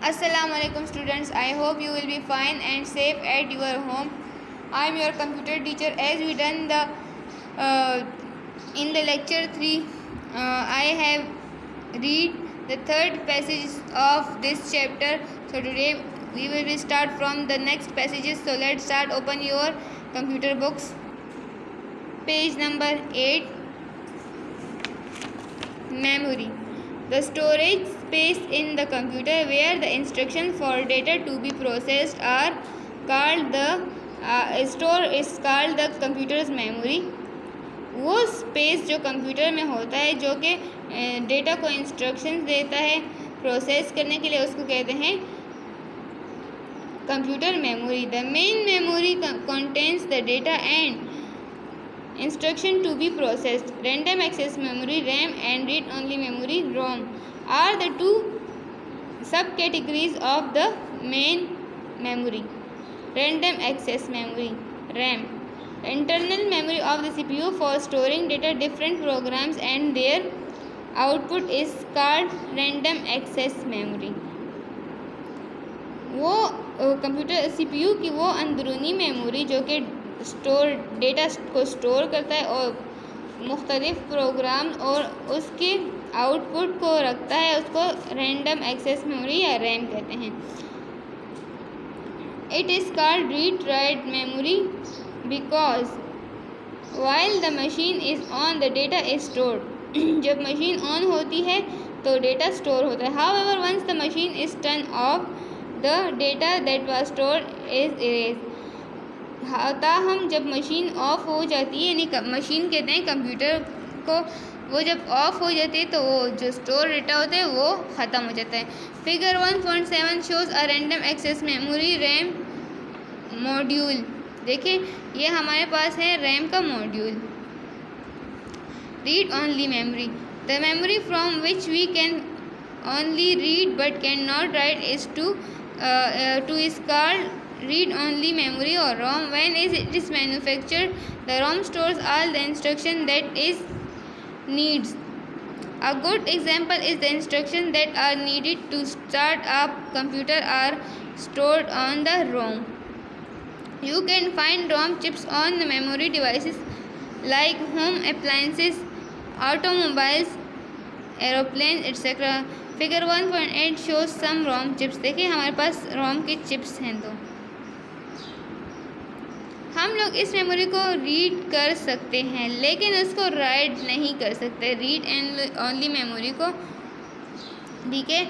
Assalamu alaikum students. I hope you will be fine and safe at your home. I am your computer teacher. As we done the in the lecture 3, I have read the third passage of this chapter. So today we will start from the next passages. So let's start. Open your computer books. Page number 8. Memory. The storage space in the computer where the instructions for data to be processed are called the store is called the computer's memory. वो space जो computer में होता है जो कि data को instructions देता है प्रोसेस करने के लिए, उसको कहते हैं computer memory. The main memory contains the data and instruction to be processed. Random access memory RAM and read only memory ROM are the two subcategories of the main memory. Random access memory RAM, internal memory of the CPU for storing data. Different programs and their output is called random access memory. वो computer CPU की वो अंदरूनी memory जो कि data को store करता है और मुख्तलिफ प्रोग्राम और उसके आउटपुट को रखता है, उसको रैंडम एक्सेस मेमोरी या रैम कहते हैं. It is called read write memory because while the machine is on the data is stored. जब मशीन ऑन होती है तो डेटा स्टोर होता है. However once the machine is turn off the data that was stored is erased. ताहम जब machine of हो जाती है, यानी मशीन कहते हैं कंप्यूटर को, वो जब ऑफ हो जाती है तो वो जो स्टोर डेटा होता है वो ख़त्म हो जाता है. Figure 1.7 shows a random access memory RAM module. देखिए ये हमारे पास है रैम का module. Read only memory. The memory from which we can only read but can not write is to is called read only memory or ROM. When it is manufactured, the ROM stores all the instruction that is needs. A good example is the instruction that are needed to start up computer are stored on the ROM. You can find ROM chips on the memory devices like home appliances, automobiles, aeroplanes, etc. Figure 1.8 shows some ROM chips. देखिए हमारे पास ROM के chips हैं. तो हम लोग इस memory को read कर सकते हैं लेकिन उसको राइट नहीं कर सकते. रीड एंड ओनली मेमोरी को, ठीक है,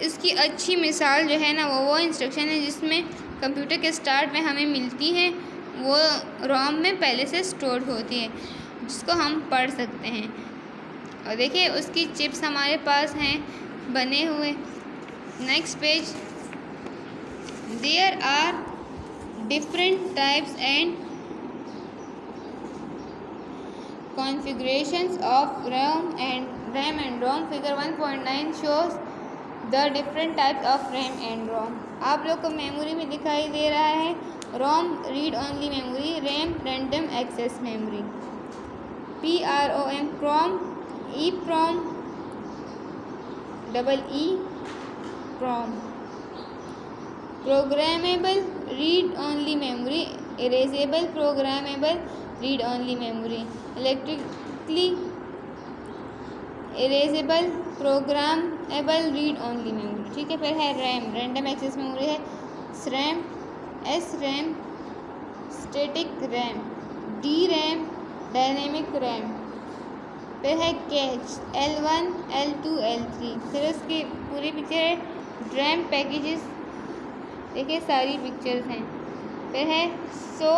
इसकी अच्छी मिसाल जो है ना वो इंस्ट्रक्शन है जिसमें कंप्यूटर के स्टार्ट में हमें मिलती है, वो रोम में पहले से स्टोर होती है जिसको हम पढ़ सकते हैं. और देखिए उसकी चिप्स हमारे पास हैं बने हुए. Next page. There are different types and configurations of RAM and ROM. Figure 1.9 shows the different types of RAM and ROM. आप लोग को मेमोरी में दिखाई दे रहा है ROM read only memory, RAM random access memory. PROM PROM, EPROM EEPROM. Programmable read only memory, erasable programmable read only memory, electrically erasable programmable read only memory. ठीक है. फिर है RAM रैंडम एक्सेस मेमोरी है SRAM, SRAM static RAM, DRAM dynamic RAM. फिर है catch L1 L2 L3. फिर उसकी पूरी पिक्चर है. DRAM पैकेजेस, देखिए सारी पिक्चर्स हैं. फिर है सो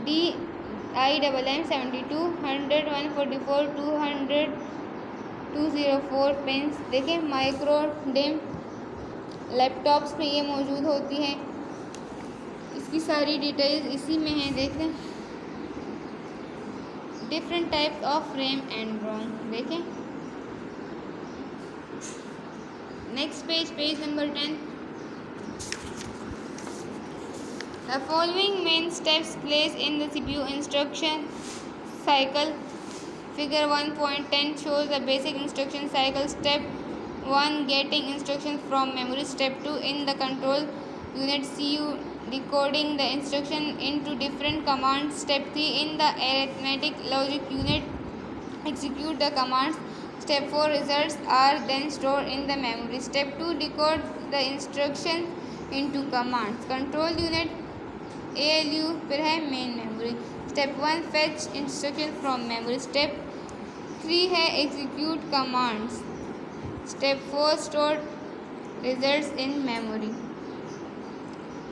DIMM 72 100 144 200 204 पेंस. देखिए माइक्रो डिम लैपटॉप्स में ये मौजूद होती हैं. इसकी सारी डिटेल्स इसी में हैं. देखें different types of RAM and ROM. देखें next page, page number 10. The following main steps place in the CPU instruction cycle. Figure 1.10 shows the basic instruction cycle. Step 1. Getting instructions from memory. Step 2. In the control unit, CU, decoding the instruction into different commands. Step 3. In the arithmetic logic unit, execute the commands. Step 4. Results are then stored in the memory. Step 2. Decode the instruction into commands. Control unit, ALU, फिर है main memory. Step 1 fetch instruction from memory. Step 3 है execute commands. Step 4 store results in memory.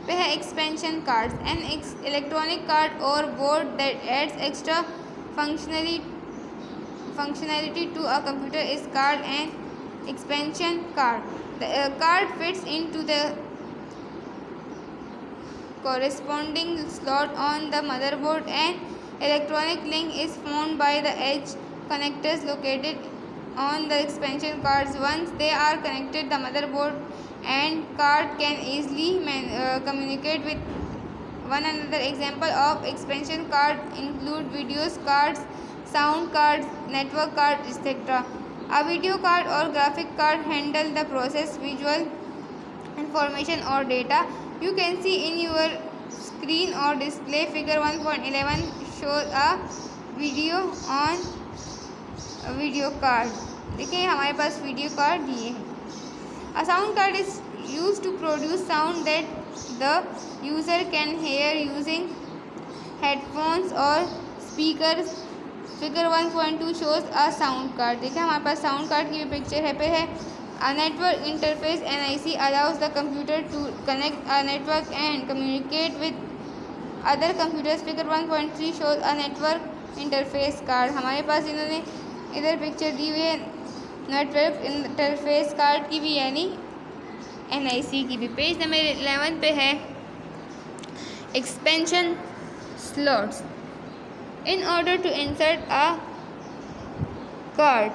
पे है expansion cards. An electronic card or board that adds extra functionality to a computer is called an expansion card. The card fits into the corresponding slot on the motherboard. An electronic link is found by the edge connectors located on the expansion cards. Once they are connected, the motherboard and card can easily communicate with one another. Example of expansion card include video cards, sound cards, network cards, etc. A video card or graphic card handle the process visual information or data. You can see in your screen or display. Figure 1.11 shows a video on a video card. देखिए हमारे पास video card दिए हैं. A sound card is used to produce sound that the user can hear using headphones or speakers. Figure 1.2 shows a sound card. देखिए हमारे पास sound card की picture है पे है. A network interface NIC allows the computer to connect a network and communicate with other computers. Figure 1.3 shows a network interface card. हमारे पास इन्होंने इधर picture दी हुई है नेटवर्क इंटरफेस कार्ड की भी यानी NIC की भी. पेज नंबर 11 पे है expansion slots. In order to insert a card,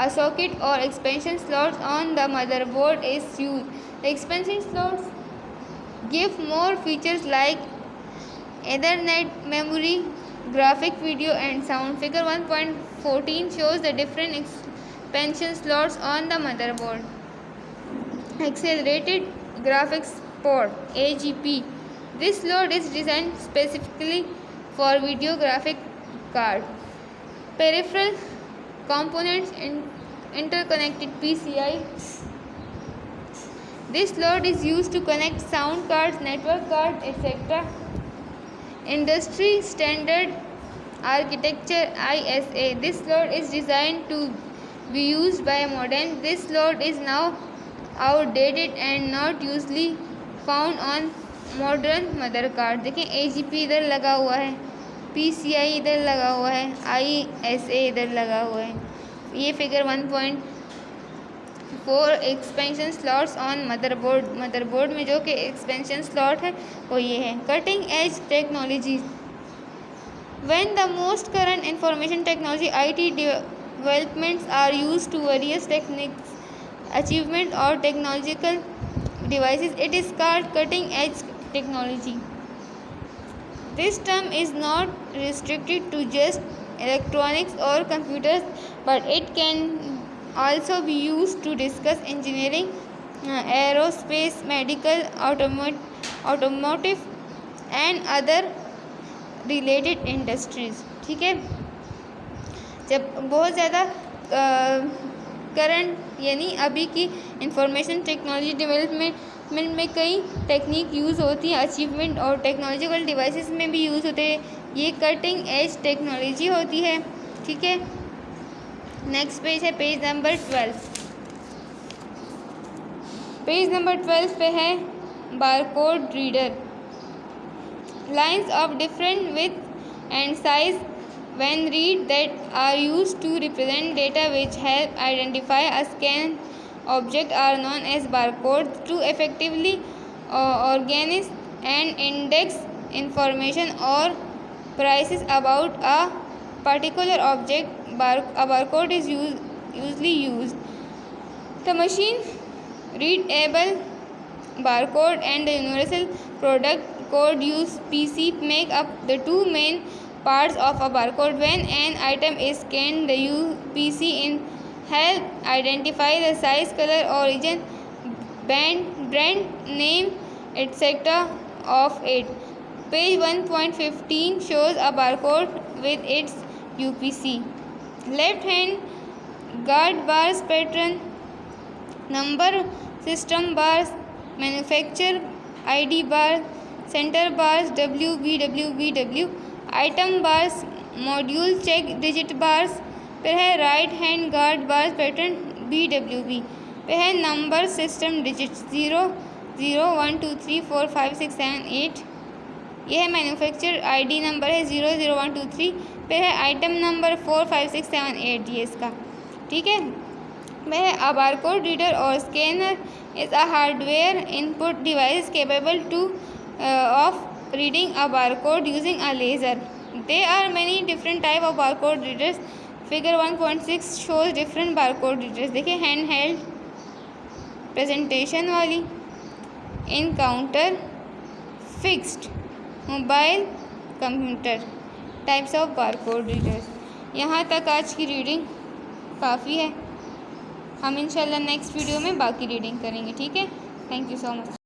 a socket or expansion slots on the motherboard is used. The expansion slots give more features like Ethernet memory, graphic, video and sound. Figure 1.14 shows the different expansion slots on the motherboard. Accelerated graphics port, AGP. This slot is designed specifically for video graphic card. Peripheral components interconnected PCI. This slot is used to connect sound cards, network cards, etc. Industry standard architecture, ISA. This slot is designed to be used by modern. This slot is now outdated and not usually found on modern mother card. देखें AGP इधर लगा हुआ है, PCI इधर लगा हुआ है, ISA इधर लगा हुआ है. ये figure 1.4 expansion slots on motherboard. Motherboard में जो कि एक्सपेंशन स्लॉट है वो ये है. Cutting edge technologies. When the most current information technology IT developments are used to various techniques, achievement or technological devices, it is called cutting edge technology. This term is not restricted to just electronics or computers, but it can also be used to discuss engineering, aerospace, medical, automotive and other related industries. ठीक है. जब बहुत ज़्यादा current यानी अभी की information technology development में कई टेक्निक यूज़ होती हैं, अचीवमेंट और टेक्नोलॉजिकल डिवाइसेस में भी यूज़ होते हैं. ये कटिंग एज टेक्नोलॉजी होती है. ठीक है. नेक्स्ट पेज है पेज नंबर 12. पेज नंबर 12 पे है barcode reader. Lines of different width and size when read that are used to represent data which help identify a scanned object are known as barcodes. To effectively organize and index information or prices about a particular object, a barcode is usually used. The machine readable barcode and the universal product code use PC make up the two main parts of a barcode. When an item is scanned, the UPC help identify the size, color, origin, brand name, etc. of it. Page 1.15 shows a barcode with its UPC. Left hand guard bars pattern, number system bars, manufacturer ID bar, center bars WBWBW, item bars, module check digit bars. फिर है right hand guard bars pattern BWB। फिर है number system digits 0 0 1 2 3 4 5 6 7 8। यह है manufacture ID number है 0 0 1 2 3। फिर है item number 4 5 6 7 8, ये इसका, ठीक है। वह है अ बारकोड रीडर और scanner is a hardware input device capable two of reading a barcode using a laser. There are many different type of barcode readers. Figure 1.6 shows different barcode readers. देखिए hand held, presentation वाली, encounter, fixed, mobile, computer, types of barcode readers. यहाँ तक आज की reading काफ़ी है। हम इंशाल्लाह नेक्स्ट वीडियो में बाकी रीडिंग करेंगे, ठीक है। Thank you so much.